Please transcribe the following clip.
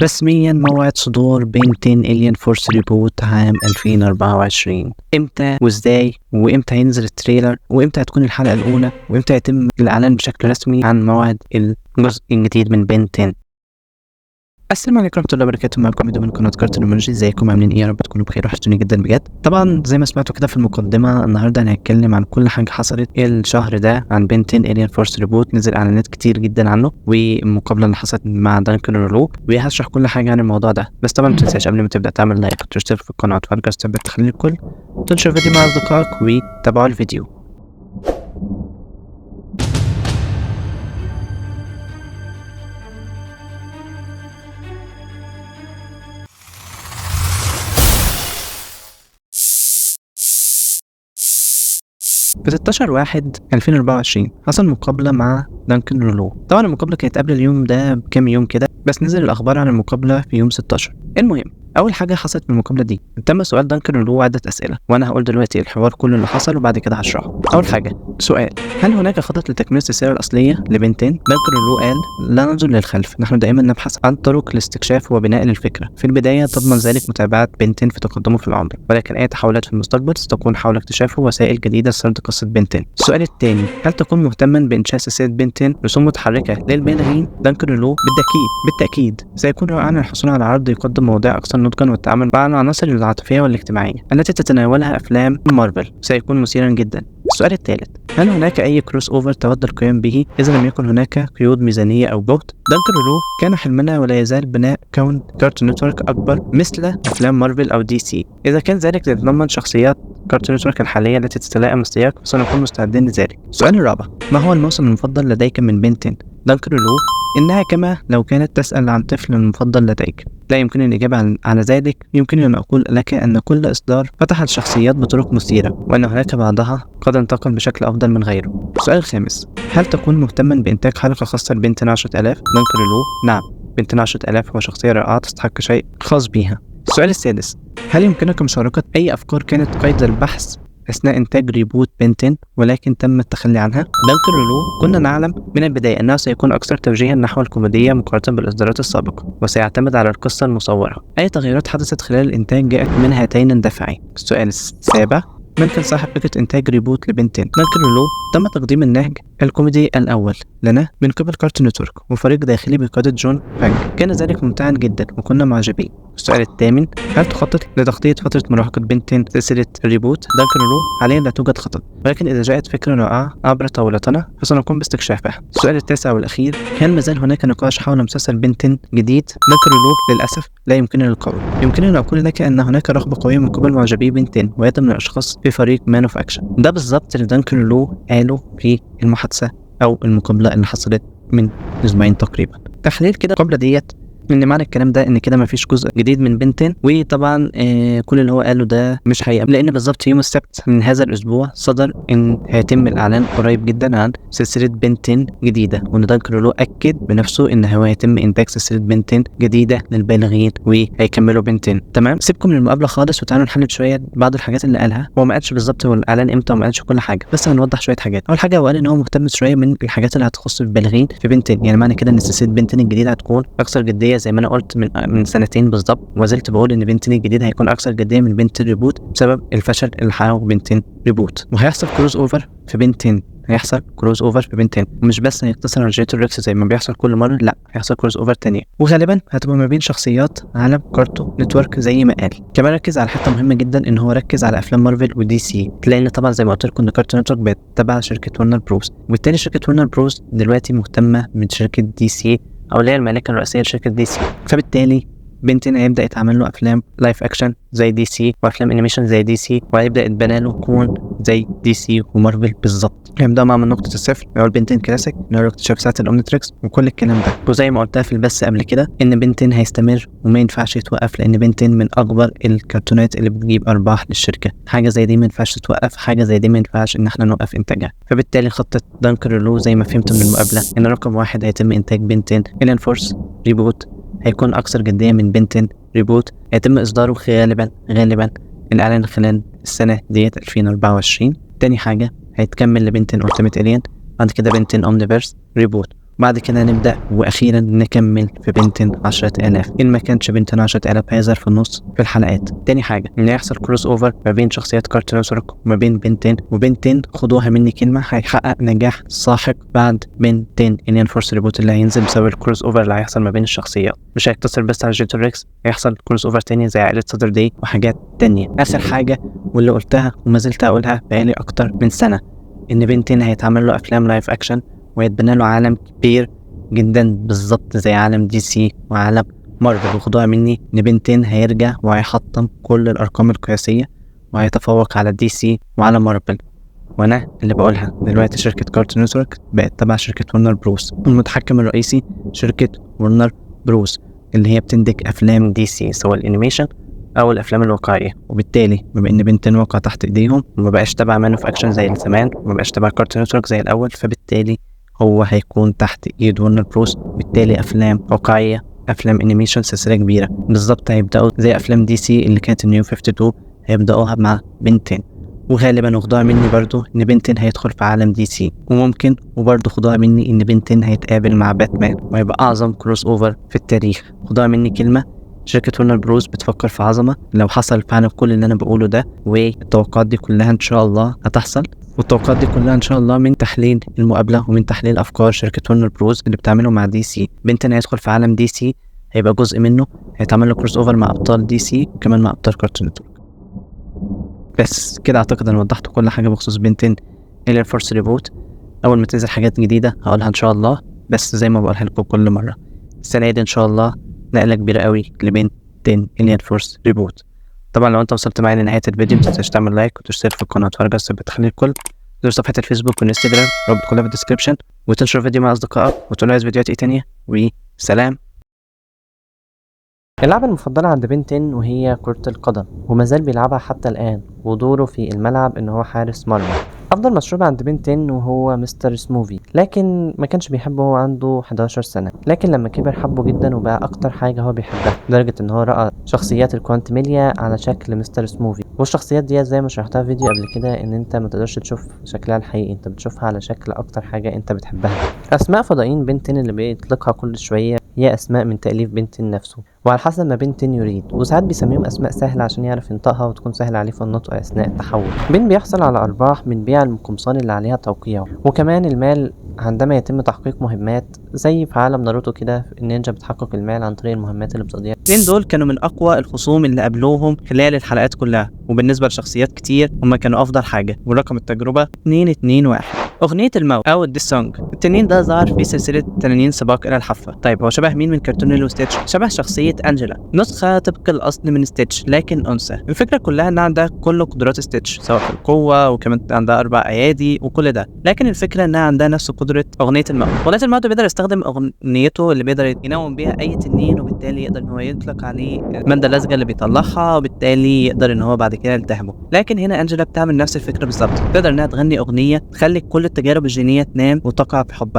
رسميا موعد صدور بنتين إلين فورس ريبوت عام 2024. امتى وازاي وامتى هينزل التريلر وامتى هتكون الحلقة الأولى وامتى يتم الإعلان بشكل رسمي عن موعد الجزء الجديد من بنتين. السلام عليكم ورحمة الله وبركاته، معكم من قناة كارتونولوجي. ازيكم عاملين ايه؟ يا رب تكونوا بخير، وحشتوني جدا بجد. طبعا زي ما سمعتوا كده في المقدمة، النهارده هنتكلم عن كل حاجة حصلت الشهر ده عن بنتين إلين فورس ريبوت. نزل اعلانات كتير جدا عنه والمقابلة اللي حصلت مع دانكن رولو، وهشرح كل حاجة عن الموضوع ده. بس طبعا ما تنساش قبل ما تبدأ تعمل لايك وتشترك في القناة وتفعل جرس التنبيهات تخلي الكل تنشر الفيديو مع اصدقائك وتابعوا الفيديو. في 16/1/2024 حصل مقابلة مع دانكن رولو. طبعا المقابلة كانت قبل اليوم ده بكام يوم كده، بس نزل الأخبار عن المقابلة في يوم 16. المهم، أول حاجة حصلت في المقابلة دي، تم سؤال دانكن رولو عدة أسئلة، وأنا هقول دلوقتي الحوار كله اللي حصل وبعد كده هشرحه. أول حاجة، سؤال: هل هناك خطط لتكملة السلسلة الأصلية لبنتين؟ دانكن رولو قال: لا ننظر للخلف، نحن دائما نبحث عن طرق لاستكشاف وبناء للفكرة. في البداية تضمن ذلك متابعة بنتين في تقدمه في العمر، ولكن أي تحولات في المستقبل ستكون حول اكتشاف وسائل جديدة لسرد قصة بنتين. السؤال الثاني: هل تكون مهتما بإنشاء سلسلة بنتين رسوم متحركة للبالغين؟ دانكن رولو: بالتأكيد سيكون رائعا الحصول على عرض يقدم مواضيع أكثر نضجا والتعامل مع العناصر العاطفية والاجتماعية التي تتناولها أفلام مارفل، سيكون مثيرا جدا. السؤال الثالث: هل هناك أي كروس أوفر تود القيام به إذا لم يكن هناك قيود ميزانية أو جهد؟ دانكن رولو: كان حلمنا ولا يزال بناء كون كارتون نتورك أكبر مثل أفلام مارفل أو دي سي. إذا كان ذلك يتضمن شخصيات كارتون نتورك الحالية التي تتلائم السياق فسنكون مستعدين لذلك. السؤال الرابع: ما هو الموسم المفضل لديك من بنتين؟ دانكن رولو: إنها كما لو كانت تسأل عن طفل المفضل لديك. لا يمكنني الإجابة على ذلك. يمكنني أن أقول لك أن كل إصدار فتح الشخصيات بطرق مثيرة، وأن هناك بعضها قد انتقل بشكل أفضل من غيره. السؤال الخامس: هل تكون مهتما بإنتاج حلقة خاصة لبنتين 10,000؟ دانكن رولو: نعم، بنتين 10,000 هو شخصية رائعة تستحق شيء خاص بها. السؤال السادس: هل يمكنك مشاركة أي أفكار كانت قيد البحث أثناء إنتاج ريبوت بنتين ولكن تم التخلي عنها؟ دانكن رولو: كنا نعلم من البداية أنه سيكون أكثر توجيها نحو الكوميديا مقارنة بالإصدارات السابقة، وسيعتمد على القصة المصورة. أي تغييرات حدثت خلال الإنتاج جاءت من هاتين الدافعين؟ السؤال السابع: من كان صاحب فكرة إنتاج ريبوت لبنتين؟ دانكن رولو: تم تقديم النهج الكوميدي الأول لنا من قبل كارتون نتورك وفريق داخلي بقيادة جون فانج. كان ذلك ممتعا جدا وكنا معجبين. السؤال الثامن: هل تخطط لتغطية فترة مراهقة بنتين سلسلة ريبوت؟ دانكن رولو: حاليا لا توجد خطط، ولكن إذا جاءت فكرة رائعة عبر طاولتنا فسنقوم باستكشافها. السؤال التاسع والأخير: هل مازال هناك نقاش حول مسلسل بنتين جديد؟ دانكن رولو: للأسف لا يمكنني القول. يمكنني أن أقول لك أن هناك رغبة قوية من قبل معجبي بنتين وعدد من الأشخاص في فريق مان اوف اكشن. ده بالظبط اللي دانكن رولو قاله في المحادثة أو المقابلة اللي حصلت من أسبوعين تقريبا. تحليل كده القابلة ديت ان معنى الكلام ده ان كده مفيش جزء جديد من بنتين، وطبعا كل اللي هو قاله ده مش حقيقة، لان بالظبط يوم السبت من هذا الاسبوع صدر ان هيتم الاعلان قريب جدا عن سلسلة بنتين جديدة، وان دانكن رولو اكد بنفسه ان هو هيتم انتاج سلسلة بنتين جديدة للبالغين وهيكملوا بنتين. تمام، سيبكم من المقابلة خالص وتعالوا نحلل شوية بعض الحاجات اللي قالها. هو ما قالش بالظبط هو الاعلان امتى وما قالش كل حاجة، بس هنوضح شوية حاجات. اول حاجة هو قال ان هو مهتم شوية من الحاجات اللي هتخص البالغين في بنتين، يعني معنى كده ان سلسلة بنتين الجديدة هتكون اكثر جدية زي ما انا قلت من سنتين بالظبط، وما زلت بقول ان بنتين الجديد هيكون اكثر جديه من بنتين ريبوت بسبب الفشل اللي حققه بنتين ريبوت. وهيحصل كروز اوفر في بنتين، ومش بس هيقتصر على جيتر ريكس زي ما بيحصل كل مره، لا هيحصل كروز اوفر تانية، وغالبا هتبقى ما بين شخصيات عالم كارتون نتورك زي ما قال. كمان ركز على حته مهمه جدا، ان هو ركز على افلام مارفل ودي سي، لان طبعا زي ما قلت لكم ان كارتون نتورك بتتبع شركه ورنر بروز، وبالتالي شركه ورنر بروز دلوقتي مهتمه من شركه دي سي، او اللي هي المالكه الرئيسيه لشركه دي سي. فبالتالي بنتين هيبدأ يتعمل له أفلام لايف أكشن زي دي سي وأفلام أنيميشن زي دي سي، وهيبدأ يتبنى له كون زي دي سي ومارفل بالظبط. هيبدأ معاه من نقطة الصفر، اللي هو بنتين كلاسيك، اللي هو اكتشاف ساعة الأومنتريكس وكل الكلام ده. وزي ما قلتها في البث قبل كده، إن بنتين هيستمر وما ينفعش يتوقف، لأن بنتين من أكبر الكرتونات اللي بتجيب أرباح للشركة. حاجة زي دي ما ينفعش تتوقف، حاجة زي دي ما ينفعش إن إحنا نوقف إنتاجها. فبالتالي خطة دانكن رولو زي ما فهمت من المقابلة إن رقم واحد هيتم إنتاج بنتين إلين فورس ريبوت، هيكون أكثر جدية من بنتين ريبوت، هيتم إصداره غالبا الإعلان خلال السنة ديت 2024. تاني حاجة هيتكمل لبنتين أولتيميت إلين، بعد كده بنتين أومنيفيرس ريبوت، بعد كده نبدأ وأخيرا نكمل في بنتين 10,000. إن ما كانش بنتين 10,000 هيظهر في النص في الحلقات. تاني حاجة إن يحصل كروس أوفر ما بين شخصيات كارتون نتورك وما بين بنتين، وبنتين خدوها مني كلمة هيحقق نجاح ساحق بعد بنتين إنديان فورس ريبوت اللي هينزل بسبب الكروس أوفر اللي هيحصل ما بين الشخصيات. مش هيقتصر بس على جيتر ريكس، هيحصل كروس أوفر تانية زي عائلة صدر دي وحاجات تانية. آخر حاجة واللي قلتها وما زلت أقولها بقالي أكتر من سنة، إن بنتين هيتعمل له أفلام لايف أكشن ويتبنى له عالم كبير جدا بالظبط زي عالم دي سي وعالم مارفل. وخدوها مني إن بنتين هيرجع وهيحطم كل الأرقام القياسية وهيتفوق على دي سي وعلى مارفل. وانا اللي بقولها دلوقتي شركة كارتون نتورك بقت تبع شركة ورنر بروس، والمتحكم الرئيسي شركة ورنر بروس اللي هي بتنتج افلام دي سي سواء الانيميشن او الافلام الواقعية. وبالتالي بما ان بنتين واقع تحت ايديهم وما بقاش تبع مان اوف اكشن زي زمان وما بقاش تبع كارتون نتورك زي الاول، فبالتالي هو هيكون تحت ايد ورنر بروس. بالتالي افلام واقعية، افلام انيميشن، سلسلة كبيرة بالظبط هيبداوا زي افلام دي سي اللي كانت النيو 52 هيبداوها مع بنتين. وغالبا خدوها مني برضو ان بنتين هيدخل في عالم دي سي، وممكن وبرضو خدوها مني ان بنتين هيتقابل مع باتمان ويبقى اعظم كروس اوفر في التاريخ. خدوها مني كلمة، شركة ورنر بروس بتفكر في عظمة لو حصل فعلا كل اللي انا بقوله ده، والتوقعات دي كلها ان شاء الله هتحصل. والتوقعات دي كلها ان شاء الله من تحليل المقابلة ومن تحليل افكار شركة ورنر بروس اللي بتعمله مع دي سي. بنتين هيدخل في عالم دي سي، هيبقى جزء منه، هيتعمل له كروس اوفر مع ابطال دي سي وكمان مع ابطال كارتون نتورك. بس كده اعتقد انا وضحت كل حاجه بخصوص بنتين إنديان فورس ريبوت. اول ما تنزل حاجات جديده هقولها ان شاء الله، بس زي ما بقولها لكم كل مره السنه دي ان شاء الله نقله كبيره قوي لبنتين إنديان فورس ريبوت. طبعا لو انت وصلت معايا لنهايه الفيديو متنساش تعمل لايك وتشترك في القناه وتفعل بتخلي الكل، زور صفحه الفيسبوك والانستجرام رابط كلها في الديسكربشن، وتنشر الفيديو مع اصدقائك وتقول عايز فيديوهات ايه تانيه. وسلام. اللعبة المفضلة عند بنتين وهي كرة القدم، ومازال بيلعبها حتى الآن، ودوره في الملعب إن هو حارس مرمى. أفضل مشروب عند بنتين وهو مستر سموفي، لكن ما كانش بيحبه وهو عنده 11 سنة، لكن لما كبر حبه جدا وبقى أكتر حاجة هو بيحبها، لدرجة إن هو رأى شخصيات الكوانتميليا على شكل مستر سموفي. والشخصيات دي زي ما شرحتها في فيديو قبل كده إن أنت ما تقدرش تشوف شكلها الحقيقي، أنت بتشوفها على شكل أكتر حاجة أنت بتحبها. أسماء فضائيين بنتين اللي بيطلقها كل شوية هي أسماء من تأليف بنتين نفسه، وعلى حسب ما بنتين يريد، وساعات بيسميهم أسماء سهلة عشان يعرف ينطقها وتكون سهلة عليه في النطق أثناء التحول. بين بيحصل على أرباح من بيع القمصان اللي عليها توقيعه، وكمان المال عندما يتم تحقيق مهمات زي في عالم ناروتو كده النينجا بتحقق المال عن طريق المهمات اللي بتقضيها. الاثنين دول كانوا من اقوى الخصوم اللي قابلوهم خلال الحلقات كلها، وبالنسبه لشخصيات كتير هم كانوا افضل حاجه. ورقم التجربه 2-2-1. اغنيه الموت او الديس سونج، التنين ده ظهر في سلسله تنانين سباق الى الحافه. طيب هو شبه مين من كرتون ليلو ستيتش؟ شبه شخصيه انجلا، نسخه طبق الاصل من ستيتش لكن انثى. الفكره كلها ان عندها كل قدرات ستيتش سواء في القوه، وكمان عندها 4 ايادي وكل ده، لكن الفكره انها عندها نفس قدره اغنيه الموت. اغنيه الموت بيقدر يستخدم اغنيته اللي بيقدر ينوم بيها اي تنين، وبالتالي يقدر ان هو يطلق عليه الماده اللزجه اللي بيطلعها، وبالتالي يقدر ان هو بعد كده يلتهمه. لكن هنا انجلا بتعمل نفس الفكره بالظبط، تقدر انها تغني اغنيه تخلي كل التجارب الجينيه تنام وتقع في حبها.